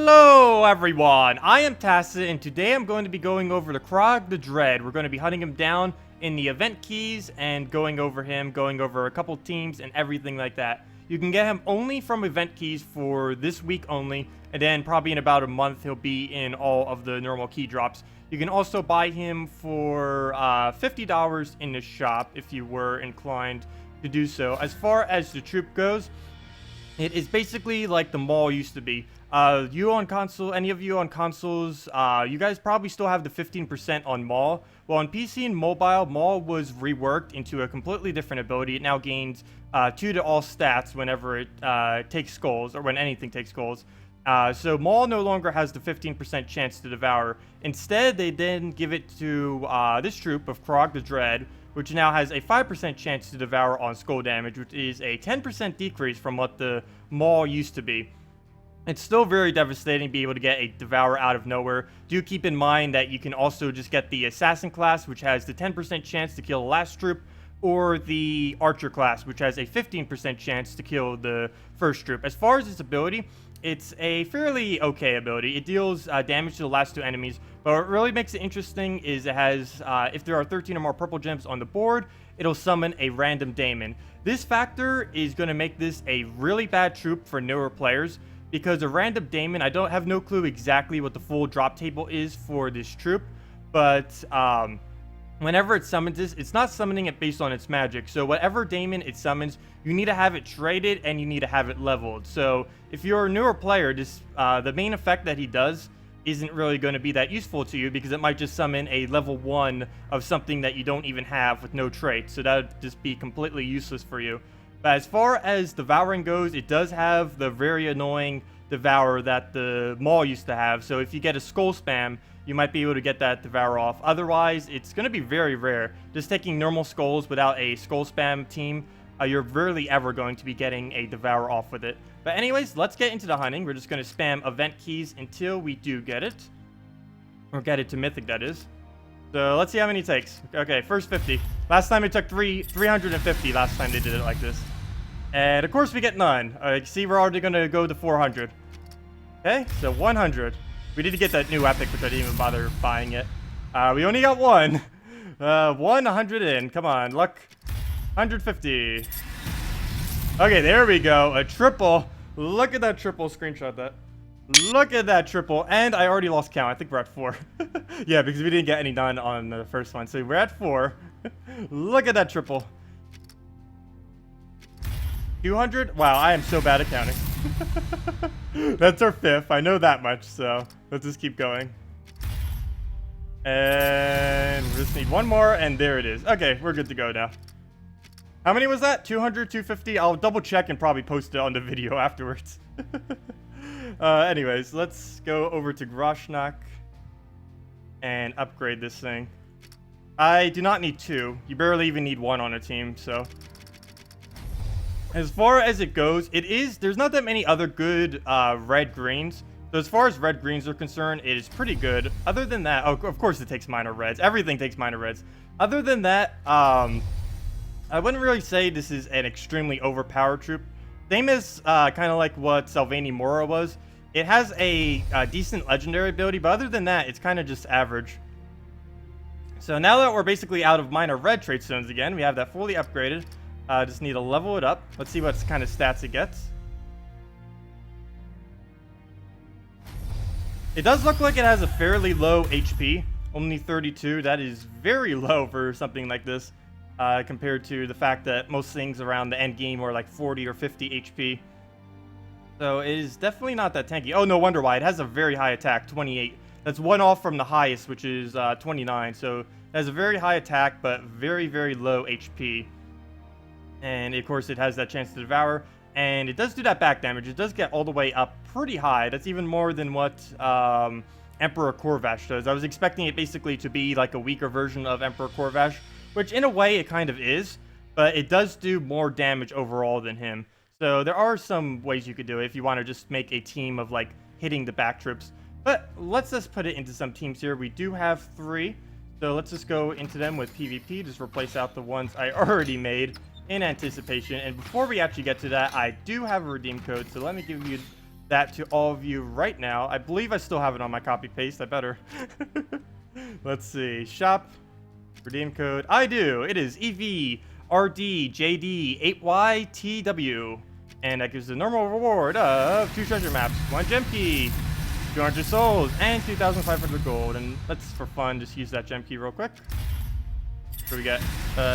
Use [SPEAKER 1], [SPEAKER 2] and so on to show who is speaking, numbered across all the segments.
[SPEAKER 1] Hello everyone, I am Tacet, and today I'm going to be going over to Kraug the Dread. We're going to be hunting him down in the event keys and going over a couple teams and everything like that. You can get him only from event keys for this week only, and then probably in about a month he'll be in all of the normal key drops. You can also buy him for $50 in the shop if you were inclined to do so. As far as the troop goes, it is basically like the mall used to be. You on console, any of you on consoles, you guys probably still have the 15% on Maul. Well, on PC and mobile, Maul was reworked into a completely different ability. It now gains 2 to all stats whenever it takes skulls, or when anything takes skulls. So Maul no longer has the 15% chance to devour. Instead, they then give it to this troop of Trog the Dread, which now has a 5% chance to devour on skull damage, which is a 10% decrease from what the Maul used to be. It's still very devastating to be able to get a Devour out of nowhere. Do keep in mind that you can also just get the Assassin class, which has the 10% chance to kill the last troop, or the Archer class, which has a 15% chance to kill the first troop. As far as its ability, it's a fairly okay ability. It deals damage to the last 2 enemies, but what really makes it interesting is it has, if there are 13 or more purple gems on the board, it'll summon a random daemon. This factor is going to make this a really bad troop for newer players, because a random daemon, I don't have no clue exactly what the full drop table is for this troop, but whenever it summons this, it's not summoning it based on its magic. So whatever daemon it summons, you need to have it traded and you need to have it leveled. So if you're a newer player, this the main effect that he does isn't really going to be that useful to you, because it might just summon a level 1 of something that you don't even have with no trait. So that would just be completely useless for you. But as far as devouring goes, it does have the very annoying devour that the Maul used to have. So if you get a skull spam, you might be able to get that devour off. Otherwise, it's going to be very rare. Just taking normal skulls without a skull spam team, you're rarely ever going to be getting a devour off with it. But anyways, let's get into the hunting. We're just going to spam event keys until we do get it. Or get it to mythic, that is. So let's see how many it takes. Okay, first 50. Last time it took 350 last time they did it like this. And of course we get none. See, we're already going to go to 400. Okay, so 100. We did get that new epic, which I didn't even bother buying it. We only got one. 100 in. Come on, luck. 150. Okay, there we go. A triple. Look at that triple. Screenshot that. Look at that triple. And I already lost count. I think we're at 4. Yeah, because we didn't get any done on the first one. So we're at 4. Look at that triple. 200? Wow, I am so bad at counting. That's our 5th. I know that much, so let's just keep going. And we just need one more, and there it is. Okay, we're good to go now. How many was that? 200, 250? I'll double check and probably post it on the video afterwards. Anyways, let's go over to Groshnak and upgrade this thing. I do not need 2. You barely even need 1 on a team, so... As far as it goes, there's not that many other good red-greens. So as far as red-greens are concerned, it is pretty good. Other than that, oh, of course it takes minor reds. Everything takes minor reds. Other than that, I wouldn't really say this is an extremely overpowered troop. Same as kind of like what Salvani Mora was. It has a decent legendary ability, but other than that, it's kind of just average. So now that we're basically out of minor red trait stones again, we have that fully upgraded. Just need to level it up. Let's see what kind of stats it gets. It does look like it has a fairly low HP. Only 32. That is very low for something like this. Compared to the fact that most things around the end game are like 40 or 50 HP. So it is definitely not that tanky. Oh, no wonder why. It has a very high attack, 28. That's one off from the highest, which is 29. So it has a very high attack, but very, very low HP. And of course it has that chance to devour, and it does do that back damage. It does get all the way up pretty high. That's even more than what Emperor Corvash does. I was expecting it basically to be like a weaker version of Emperor Corvash, which in a way it kind of is, but it does do more damage overall than him. So there are some ways you could do it if you want to just make a team of like hitting the back troops. But let's just put it into some teams here. We do have 3, so let's just go into them with PvP. Just replace out the ones I already made in anticipation. And before we actually get to that, I do have a redeem code, so let me give you that to all of you right now. I believe I still have it on my copy paste. I better. Let's see. Shop. Redeem code. I do. It is EVRDJD8YTW. And that gives the normal reward of 2 treasure maps, 1 gem key, 200 souls, and 2,500 gold. And let's, for fun, just use that gem key real quick. What do we get?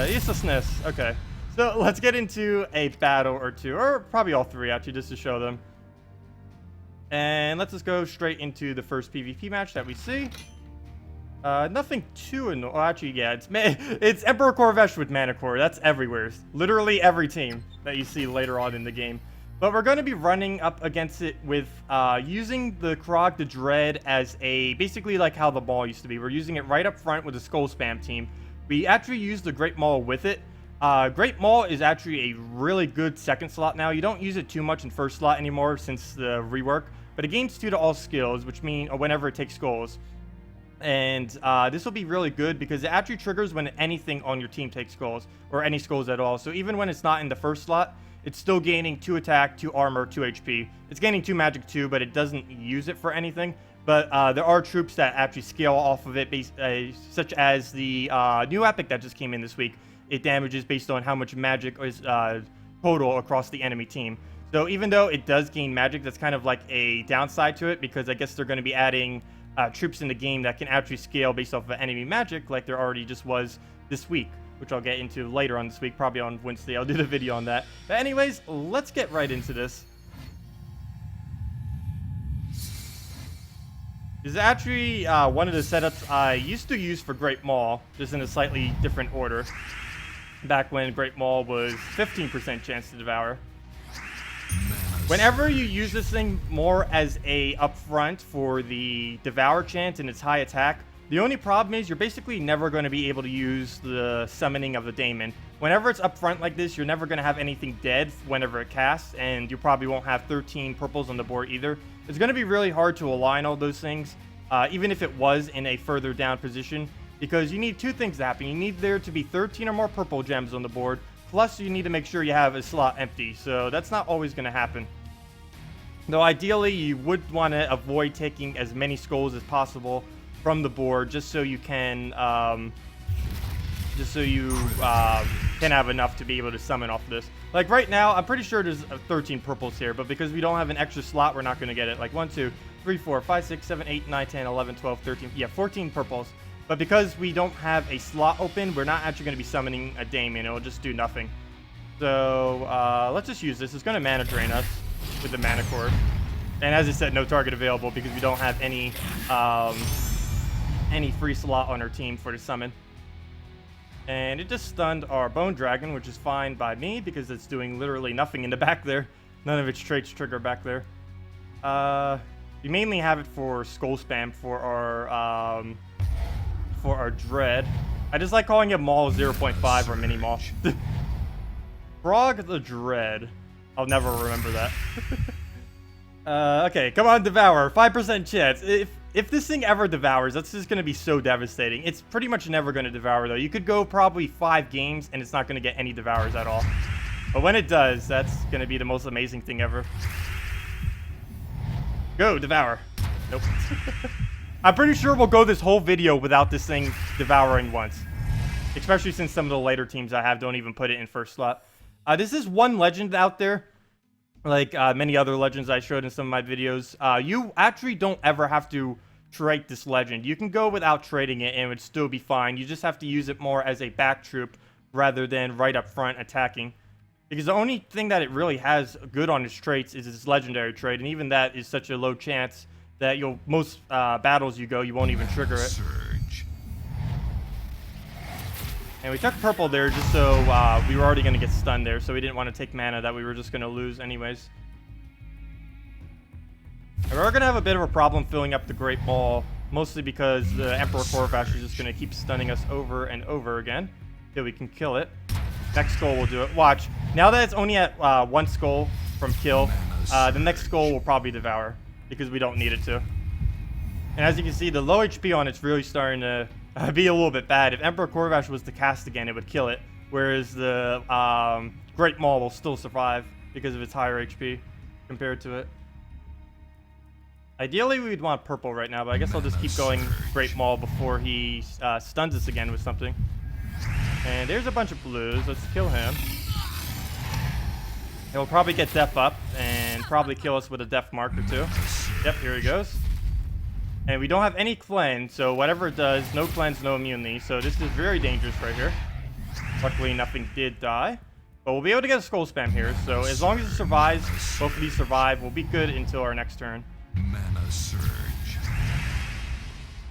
[SPEAKER 1] Uselessness. Okay. So let's get into a battle or two, or probably all 3 actually, just to show them. And let's just go straight into the first PvP match that we see. Nothing too annoying. Oh, actually, yeah, it's Emperor Corvesh with Mana Core. That's everywhere. Literally every team that you see later on in the game. But we're going to be running up against it with using the Kraug the Dread as basically like how the Maul used to be. We're using it right up front with the Skull Spam team. We actually use the Great Maul with it. Great Maul is actually a really good second slot now. You don't use it too much in first slot anymore since the rework. But it gains 2 to all skills, which means whenever it takes skulls. And this will be really good because it actually triggers when anything on your team takes skulls, or any skulls at all. So even when it's not in the first slot, it's still gaining 2 attack, 2 armor, 2 HP. It's gaining 2 magic too, but it doesn't use it for anything. But there are troops that actually scale off of it, such as the new epic that just came in this week. It damages based on how much magic is total across the enemy team. So even though it does gain magic, that's kind of like a downside to it, because I guess they're going to be adding troops in the game that can actually scale based off of enemy magic, like there already just was this week, which I'll get into later on this week, probably on Wednesday. I'll do the video on that. But anyways, let's get right into this. This is actually one of the setups I used to use for Great Maul, just in a slightly different order. Back when Great Maul was 15% chance to devour. Whenever you use this thing more as a upfront for the Devour chance and its high attack, the only problem is you're basically never going to be able to use the summoning of the Daemon. Whenever it's upfront like this, you're never going to have anything dead whenever it casts, and you probably won't have 13 purples on the board either. It's going to be really hard to align all those things, even if it was in a further down position, because you need 2 things to happen. You need there to be 13 or more purple gems on the board, plus you need to make sure you have a slot empty, so that's not always going to happen. Though ideally, you would want to avoid taking as many skulls as possible from the board, just so you can, can have enough to be able to summon off this. Like right now, I'm pretty sure there's 13 purples here, but because we don't have an extra slot, we're not going to get it. Like 1, 2, 3, 4, 5, 6, 7, 8, 9, 10, 11, 12, 13, yeah, 14 purples. But because we don't have a slot open, we're not actually going to be summoning a Daemon. It'll just do nothing. So let's just use this. It's going to mana drain us with the Mana Core. And as I said, no target available because we don't have any free slot on our team for the summon. And it just stunned our Bone Dragon, which is fine by me because it's doing literally nothing in the back there. None of its traits trigger back there. We mainly have it for Skull Spam for our Dread. I just like calling it Maul 0.5 or Mini Maul. Trog the Dread. I'll never remember that. Okay, come on, Devour. 5% chance. If this thing ever devours, that's just going to be so devastating. It's pretty much never going to devour, though. You could go probably 5 games, and it's not going to get any devours at all. But when it does, that's going to be the most amazing thing ever. Go, Devour. Nope. I'm pretty sure we'll go this whole video without this thing devouring once. Especially since some of the later teams I have don't even put it in first slot. This is one legend out there. Like many other legends I showed in some of my videos, you actually don't ever have to trade this legend. You can go without trading it and it would still be fine. You just have to use it more as a back troop rather than right up front attacking. Because the only thing that it really has good on its traits is its legendary trait, and even that is such a low chance that most battles you won't even trigger it. And we took purple there just so we were already going to get stunned there, so we didn't want to take mana that we were just going to lose anyways. And we're going to have a bit of a problem filling up the Great Maul, mostly because the Emperor Corvash is just going to keep stunning us over and over again until we can kill it. Next skull will do it. Watch. Now that it's only at 1 skull from kill, the next skull will probably devour because we don't need it to. And as you can see, the low HP on it's really starting to be a little bit bad. If Emperor Corvash was to cast again, it would kill it. Whereas the Great Maul will still survive because of its higher HP compared to it. Ideally, we'd want purple right now, but I guess I'll just keep going Great Maul before he stuns us again with something. And there's a bunch of blues. Let's kill him. He'll probably get Death up and probably kill us with a Death mark or two. Yep, here he goes. And we don't have any cleanse, so whatever it does, no cleanse, no immunity. So this is very dangerous right here. Luckily, nothing did die. But we'll be able to get a skull spam here. So as long as it survives, both of these survive, we'll be good until our next turn.
[SPEAKER 2] Mana surge.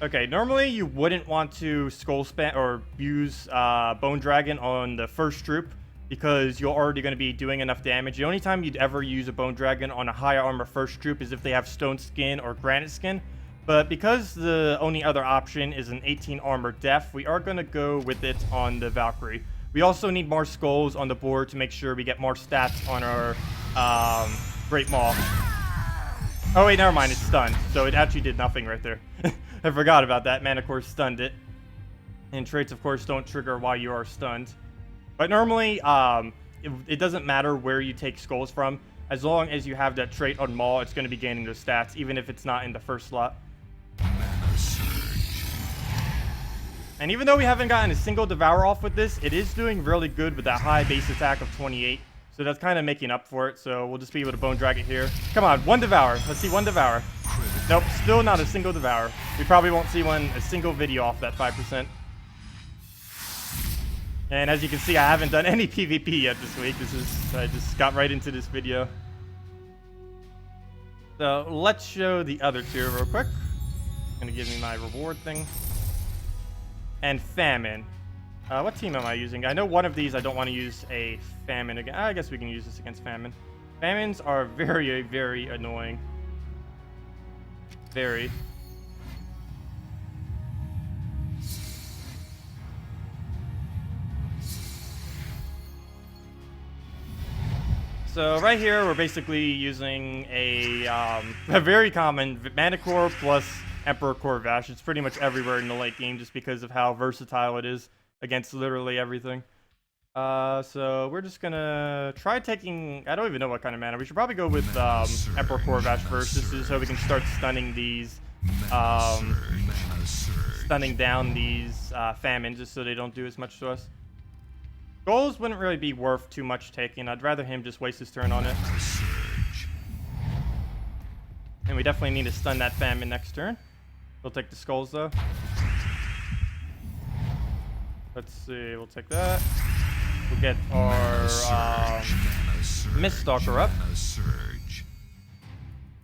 [SPEAKER 1] Okay, normally you wouldn't want to skull spam or use Bone Dragon on the first troop because you're already going to be doing enough damage. The only time you'd ever use a Bone Dragon on a higher armor first troop is if they have Stone Skin or Granite Skin. But because the only other option is an 18 armor def, we are going to go with it on the Valkyrie. We also need more skulls on the board to make sure we get more stats on our Great Maul. Oh wait, never mind, it's stunned. So it actually did nothing right there. I forgot about that. Mana Core stunned it. And traits, of course, don't trigger while you are stunned. But normally, it doesn't matter where you take skulls from. As long as you have that trait on Maul, it's going to be gaining those stats, even if it's not in the first slot.
[SPEAKER 2] Mana surge.
[SPEAKER 1] And even though we haven't gotten a single Devour off with this, it is doing really good with that high base attack of 28. So that's kind of making up for it. So we'll just be able to Bone Drag it here. Come on, one Devour. Let's see one Devour. Nope, still not a single Devour. We probably won't see a single video off that 5%. And as you can see, I haven't done any PvP yet this week. I just got right into this video. So let's show the other two real quick. Gonna give me my reward thing. And Famine. What team am I using? I know one of these I don't want to use a Famine again. I guess we can use this against Famine. Famines are very, very annoying. Very. So right here, we're basically using a very common Mana Core plus Emperor Corvash. It's pretty much everywhere in the late game just because of how versatile it is against literally everything. So we're just gonna try taking, I don't even know what kind of mana. We should probably go with Emperor Corvash first. This is so we can start stunning these, stunning down these Famine just so they don't do as much to us. Goals wouldn't really be worth too much taking. I'd rather him just waste his turn on it. And we definitely need to stun that Famine next turn. We'll take the skulls though. Let's see, we'll take that. We'll get our Miststalker up.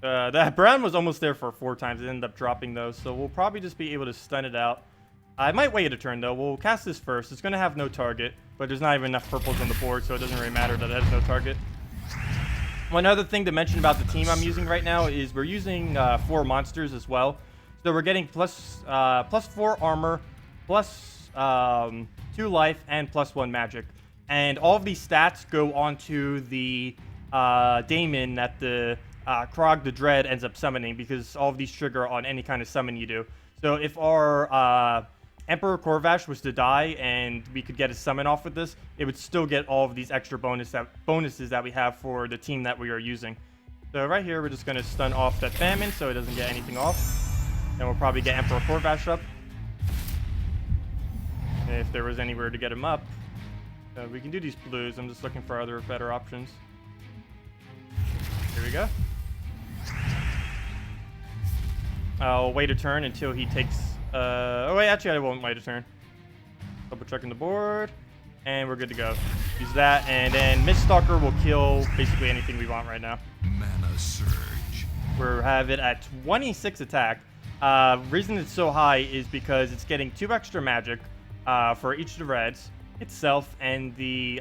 [SPEAKER 1] That Brown was almost there for 4 times. It ended up dropping though, so we'll probably just be able to stun it out. I might wait a turn though. We'll cast this first. It's going to have no target, but there's not even enough purples on the board, so it doesn't really matter that it has no target. One other thing to mention about the team I'm using right now is we're using 4 monsters as well. So we're getting plus 4 armor, plus 2 life, and plus 1 magic. And all of these stats go onto the daemon that the Kraug the Dread ends up summoning, because all of these trigger on any kind of summon you do. So if our Emperor Corvash was to die and we could get a summon off with this, it would still get all of these extra bonuses that we have for the team that we are using. So right here, we're just going to stun off that Famine so it doesn't get anything off. And we'll probably get Emperor Corvash up. If there was anywhere to get him up. We can do these blues. I'm just looking for other better options. Here we go. I'll wait a turn until he takes... oh wait, actually I won't wait a turn. Double checking the board. And we're good to go. Use that, and then Miststalker will kill basically anything we want right now.
[SPEAKER 2] Mana surge.
[SPEAKER 1] We have it at 26 attack. Reason it's so high is because it's getting 2 extra magic for each of the reds itself and the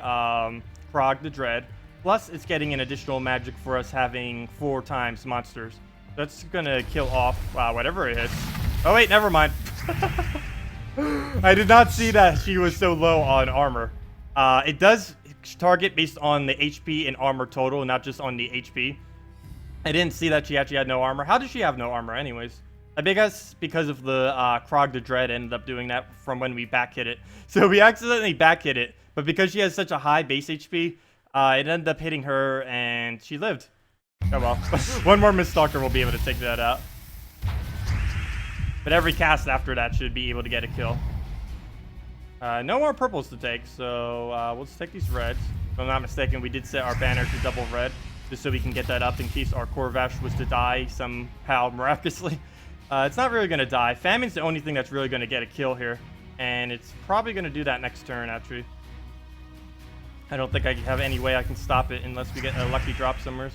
[SPEAKER 1] Trog the Dread. Plus it's getting an additional magic for us having 4 times monsters. That's gonna kill off whatever it hits. Oh wait, never mind. I did not see that she was so low on armor. It does target based on the HP and armor total, not just on the HP. I didn't see that she actually had no armor. How does she have no armor anyways? I guess because of the Kraug the Dread ended up doing that from when we back hit it. So we accidentally back hit it, but because she has such a high base HP, it ended up hitting her and she lived. Oh well. One more Miststalker will be able to take that out. But every cast after that should be able to get a kill. No more purples to take, so we'll just take these reds. If I'm not mistaken, we did set our banner to double red, just so we can get that up in case our Kruarg was to die somehow miraculously. It's not really going to die. Famine's the only thing that's really going to get a kill here, and it's probably going to do that next turn, actually. I don't think I have any way I can stop it unless we get a lucky drop somewhere.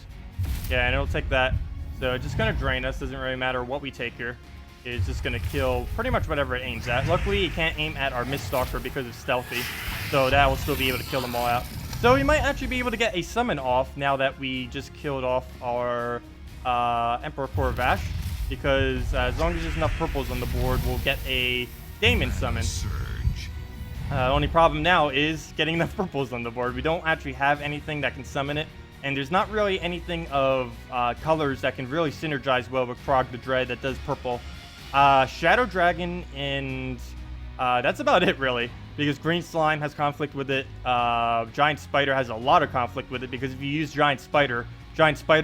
[SPEAKER 1] Yeah, and it'll take that. So it's just going to drain us. Doesn't really matter what we take here. It's just going to kill pretty much whatever it aims at. Luckily, it can't aim at our Miststalker because it's stealthy. So that will still be able to kill them all out. So we might actually be able to get a summon off now that we just killed off our Emperor Kruarg. Because as long as there's enough purples on the board, we'll get a Daemon summon. The only problem now is getting enough purples on the board. We don't actually have anything that can summon it. And there's not really anything of colors that can really synergize well with Kraug the Dread that does purple. Shadow Dragon, and that's about it, really. Because Green Slime has conflict with it. Giant Spider has a lot of conflict with it, because if you use Giant Spider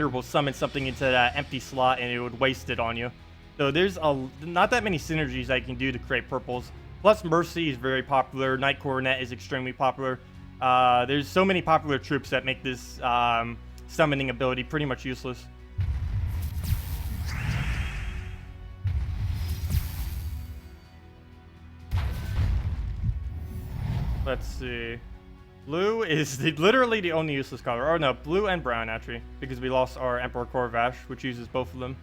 [SPEAKER 1] will summon something into that empty slot, and it would waste it on you. So there's not that many synergies I can do to create purples. Plus, Mercy is very popular. Night Coronet is extremely popular. There's so many popular troops that make this summoning ability pretty much useless. Let's see. Blue is literally the only useless color. Or no, blue and brown, actually. Because we lost our Emperor Kruarg, which uses both of them.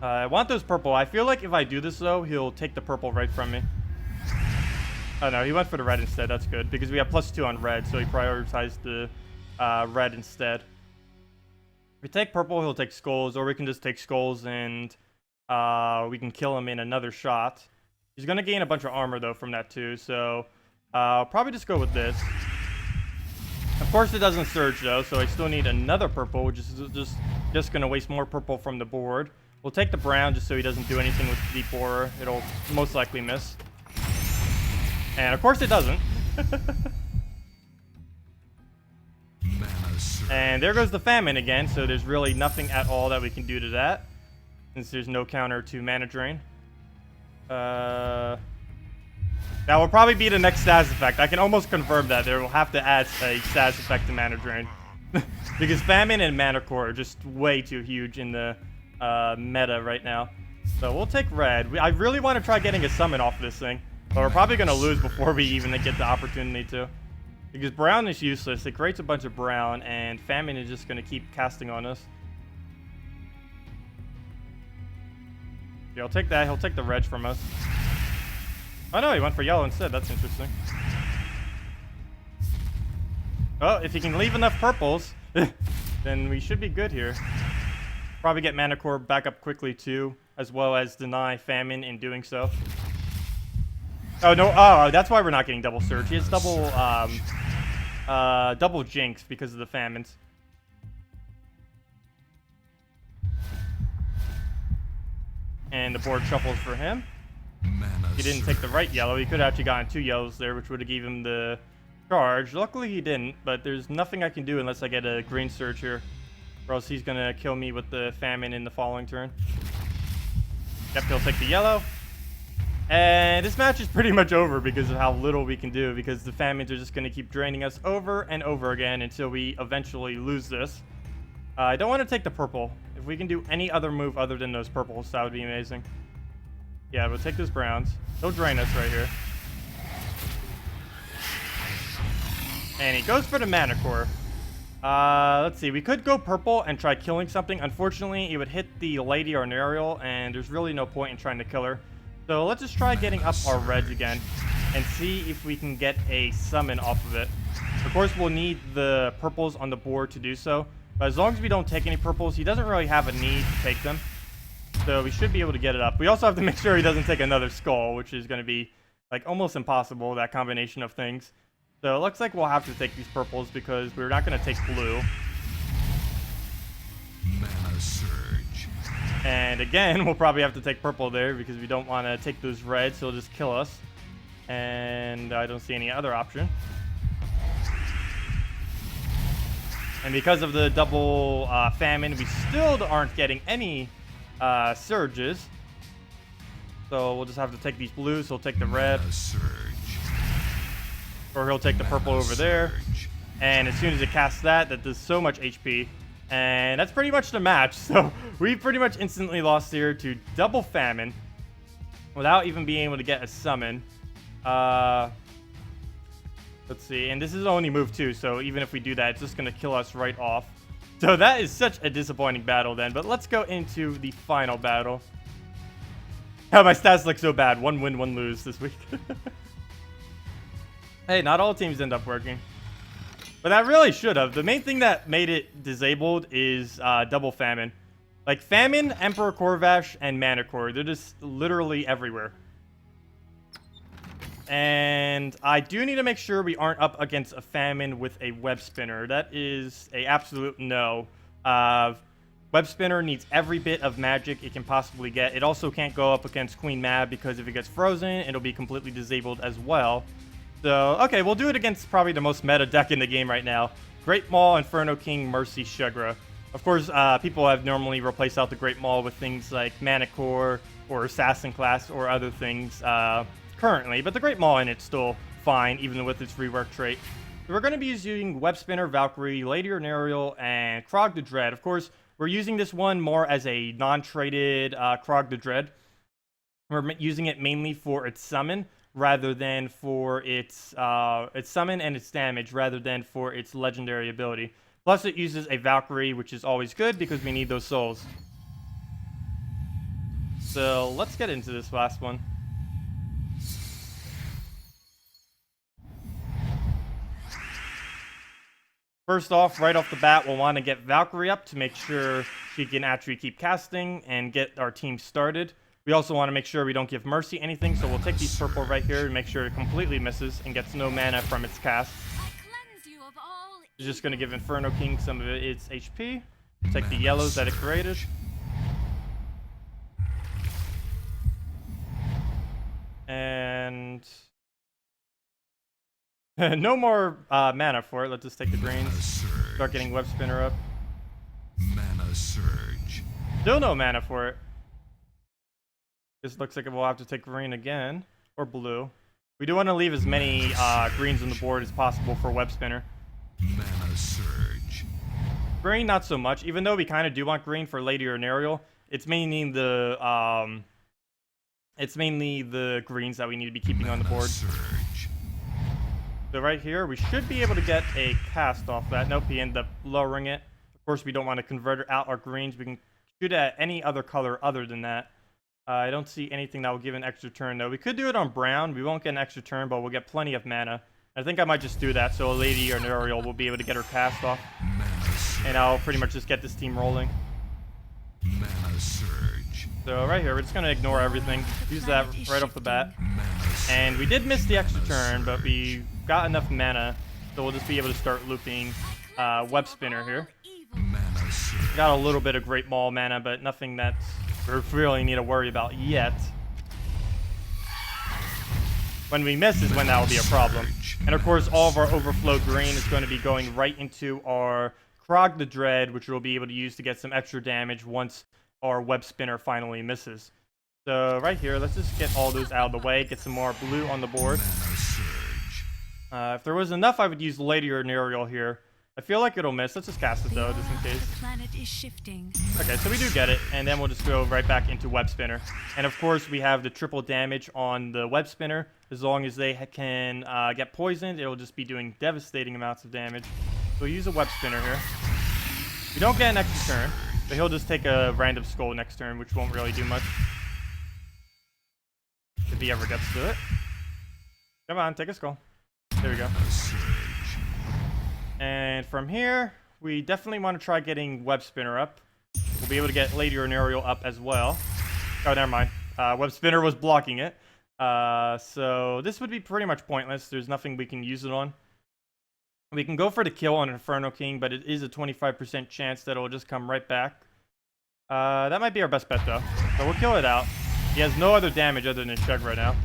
[SPEAKER 1] I want those purple. I feel like if I do this, though, he'll take the purple right from me. Oh, no, he went for the red instead. That's good. Because we have +2 on red, so he prioritized the red instead. If we take purple, he'll take skulls. Or we can just take skulls and we can kill him in another shot. He's going to gain a bunch of armor, though, from that, too. So I'll probably just go with this. Of course, it doesn't surge, though, so I still need another purple, which is just going to waste more purple from the board. We'll take the brown just so he doesn't do anything with Deep Borer. It'll most likely miss. And, of course, it doesn't. And there goes the Famine again, so there's really nothing at all that we can do to that, since there's no counter to Mana Drain. That will probably be the next status effect. I can almost confirm that. They will have to add a status effect to Mana Drain. Because Famine and Mana Core are just way too huge in the meta right now. So we'll take red. I really want to try getting a summon off this thing. But we're probably going to lose before we even get the opportunity to. Because brown is useless. It creates a bunch of brown. And Famine is just going to keep casting on us. Yeah, I'll take that. He'll take the red from us. Oh no, he went for yellow instead. That's interesting. Oh, if he can leave enough purples, then we should be good here. Probably get Mana Core back up quickly too, as well as deny Famine in doing so. Oh no, oh, that's why we're not getting double surge. He has double jinx because of the Famines. And the board shuffles for him. He didn't take the right yellow. He could have actually gotten 2 yellows there, which would have given him the charge. Luckily, he didn't, but there's nothing I can do unless I get a green surge here. Or else he's going to kill me with the Famine in the following turn. Yep, he'll take the yellow. And this match is pretty much over because of how little we can do, because the Famines are just going to keep draining us over and over again until we eventually lose this. I don't want to take the purple. If we can do any other move other than those purples, that would be amazing. Yeah, we'll take those browns. They'll drain us right here. And he goes for the Mana Core. Let's see. We could go purple and try killing something. Unfortunately, it would hit the Lady Arnariel, and there's really no point in trying to kill her. So let's just try getting up our reds again and see if we can get a summon off of it. Of course, we'll need the purples on the board to do so. But as long as we don't take any purples, he doesn't really have a need to take them. So we should be able to get it up. We also have to make sure he doesn't take another skull, which is going to be like almost impossible, that combination of things. So it looks like we'll have to take these purples because we're not going to take blue.
[SPEAKER 2] Mana surge.
[SPEAKER 1] And again, we'll probably have to take purple there because we don't want to take those reds, so it'll just kill us. And I don't see any other option. And because of the double Famine, we still aren't getting any surges. So we'll just have to take these blues. He'll take the red.
[SPEAKER 2] Mana surge.
[SPEAKER 1] Or he'll take the purple over there. And as soon as it casts that, that does so much HP. And that's pretty much the match. So we pretty much instantly lost here to double Famine without even being able to get a summon. Let's see. And this is only move 2. So even if we do that, it's just going to kill us right off. So that is such a disappointing battle then. But let's go into the final battle. Oh, my stats look so bad. 1 win, 1 lose this week. Hey, not all teams end up working. But that really should have. The main thing that made it disabled is double Famine. Like Famine, Emperor Corvash, and Mana Core. They're just literally everywhere. And I do need to make sure we aren't up against a Famine with a Webspinner. That is a absolute no. Webspinner needs every bit of magic it can possibly get. It also can't go up against Queen Mab because if it gets frozen, it'll be completely disabled as well. So, okay, we'll do it against probably the most meta deck in the game right now. Great Maul, Inferno King, Mercy, Shugra. Of course, people have normally replaced out the Great Maul with things like Mana Core or Assassin class or other things currently. But the Great Maul in it's still fine, even with its rework trait. So we're going to be using Webspinner, Valkyrie, Lady Ornariel, and Kraug the Dread. Of course, we're using this one more as a non-traded Kraug the Dread. We're using it mainly for its summon, rather than for its summon and its damage, rather than for its legendary ability. Plus, it uses a Valkyrie, which is always good because we need those souls. So let's get into this last one. First off, right off the bat, we'll want to get Valkyrie up to make sure she can actually keep casting and get our team started. We also want to make sure we don't give Mercy anything, so we'll take these purple right here and make sure it completely misses and gets no mana from its cast. It's just going to give Inferno King some of its HP. Take the yellows that it created. And no more mana for it. Let's just take the greens. Start getting Webspinner up.
[SPEAKER 2] Mana surge.
[SPEAKER 1] Still no mana for it. This looks like we'll have to take green again. Or blue. We do want to leave as many greens on the board as possible for Webspinner.
[SPEAKER 2] Mana surge.
[SPEAKER 1] Green, not so much. Even though we kind of do want green for Lady Ornariel, it's mainly the greens that we need to be keeping on the board.
[SPEAKER 2] Surge.
[SPEAKER 1] So right here, we should be able to get a cast off that. Nope, he ended up lowering it. Of course, we don't want to convert out our greens. We can shoot at any other color other than that. I don't see anything that will give an extra turn, though. We could do it on brown. We won't get an extra turn, but we'll get plenty of mana. I think I might just do that, so Lady Ornariel will be able to get her cast off. And I'll pretty much just get this team rolling.
[SPEAKER 2] Mana surge.
[SPEAKER 1] So right here, we're just going to ignore everything. Use that right off the bat. And we did miss the extra turn, but we got enough mana, so we'll just be able to start looping Webspinner here. Got a little bit of Great Maul mana, but nothing that we really need to worry about yet. When we miss is when that will be a problem. And of course, all of our overflow green is going to be going right into our Kraug the Dread, which we'll be able to use to get some extra damage once our Webspinner finally misses. So right here, let's just get all those out of the way, get some more blue on the board. If there was enough, I would use Lady Ornariel here. I feel like it'll miss. Let's just cast it though, just in case.
[SPEAKER 3] The planet is shifting.
[SPEAKER 1] Okay, so we do get it, and then we'll just go right back into Webspinner. And of course, we have the triple damage on the Webspinner. As long as they can get poisoned, it'll just be doing devastating amounts of damage. So we'll use a Webspinner here. We don't get an extra turn, but he'll just take a random skull next turn, which won't really do much. If he ever gets to it. Come on, take a skull. There we go. And from here, we definitely want to try getting Webspinner up. We'll be able to get Lady Ornariel up as well. Oh, never mind. Webspinner was blocking it. So this would be pretty much pointless. There's nothing we can use it on. We can go for the kill on Inferno King, but it is a 25% chance that it'll just come right back. That might be our best bet, though. So we'll kill it out. He has no other damage other than Shug right now.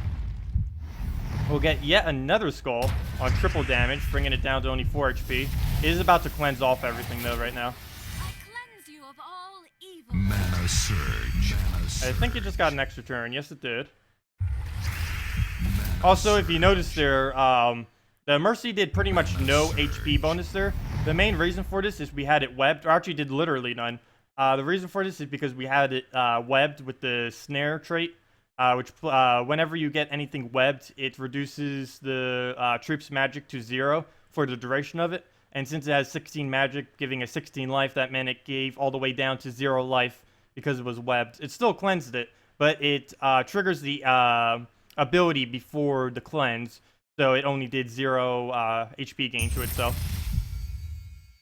[SPEAKER 1] We'll get yet another skull on triple damage, bringing it down to only 4 HP. It is about to cleanse off everything, though, right now.
[SPEAKER 3] I cleanse you of all evil.
[SPEAKER 2] Mana surge.
[SPEAKER 1] I think it just got an extra turn. Yes, it did.
[SPEAKER 2] Mana
[SPEAKER 1] Also, if you
[SPEAKER 2] surge.
[SPEAKER 1] notice there, the Mercy did pretty much no HP bonus there. The main reason for this is we had it webbed, or actually did literally none. The reason for this is because we had it webbed with the snare trait, which whenever you get anything webbed, it reduces the troops magic to 0 for the duration of it. And since it has 16 magic, giving a 16 life, that meant it gave all the way down to 0 life because it was webbed. It still cleansed it, but it triggers the ability before the cleanse, so it only did 0 HP gain to itself.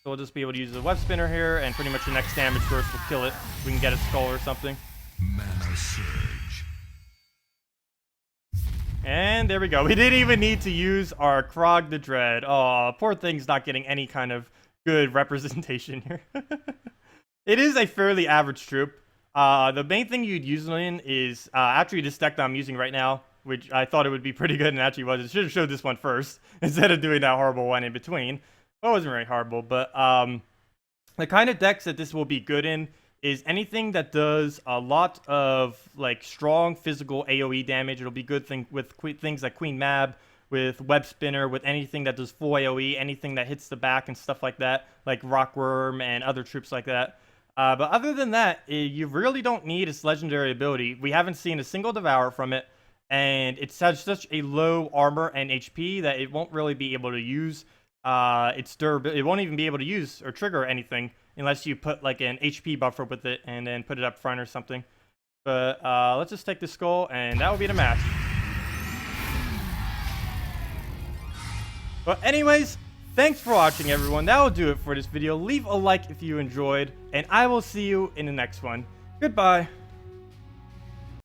[SPEAKER 1] So we'll just be able to use the Webspinner here, and pretty much the next damage burst will kill it. We can get a skull or something.
[SPEAKER 2] Mana surge.
[SPEAKER 1] And there we go. We didn't even need to use our Kraug the Dread. Oh, poor thing's not getting any kind of good representation here. It is a fairly average troop. The main thing you'd use it in is actually this deck that I'm using right now, which I thought it would be pretty good and actually was. It should have showed this one first instead of doing that horrible one in between. Well, it wasn't very horrible, but the kind of decks that this will be good in is anything that does a lot of like strong physical AoE damage. It'll be good with things like Queen Mab, with Webspinner, with anything that does full AoE, anything that hits the back and stuff like that, like Rockworm and other troops like that. But other than that, you really don't need its legendary ability. We haven't seen a single Devour from it, and it has such a low armor and HP that it won't really be able to use its durability. It won't even be able to use or trigger anything unless you put like an HP buffer with it and then put it up front or something. But let's just take the skull, and that will be the match. But anyways, thanks for watching, everyone. That will do it for this video. Leave a like if you enjoyed, and I will see you in the next one. Goodbye.